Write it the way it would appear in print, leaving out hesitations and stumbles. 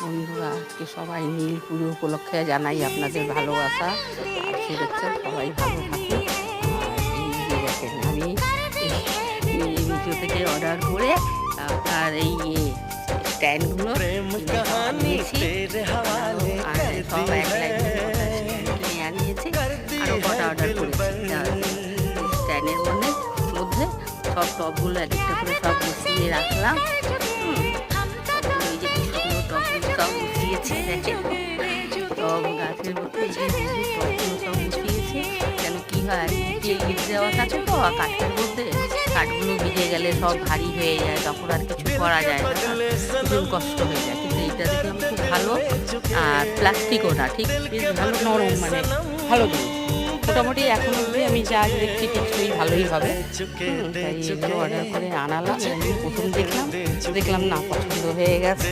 বন্ধুরা, আজকে সবাই নীল পুজো উপলক্ষে জানাই আপনাদের ভালোবাসা আর শুভেচ্ছা। সবাই ভালো থাকুন। আর এই যে দেখেন, আমি মিশো থেকে অর্ডার করে আপনার এই স্ট্যান্ডগুলো নিয়েছি। আর সব এক লাইন কিনে আনিয়েছি, আরও কটা অর্ডার করেছি। স্ট্যান্ডের মধ্যে সব টবগুলো এক একটা করে সব বসিয়ে রাখলাম। সব বসিয়েছে, দেখেন সব গাছের মধ্যে টবগুলো সব বসিয়েছে। যেন কি হয়, ইট দেওয়া থাকে তো কাঠের মধ্যে, কাঠগুলো ভিজে গেলে সব ভারী হয়ে যায়, তখন আর কিছু করা যায় না, ভীষণ কষ্ট হয়ে যায়। কিন্তু এইটা দেখলাম খুব ভালো, আর প্লাস্টিকও না, ঠিক বেশ ভালো নরম, মানে ভালো জিনিস। মোটামুটি এখন অবধি আমি যা দেখছি কিছুই ভালোই হবে। তাই এগুলো অর্ডার করে আনালাম। প্রথম দেখলাম না, পছন্দ হয়ে গেছে।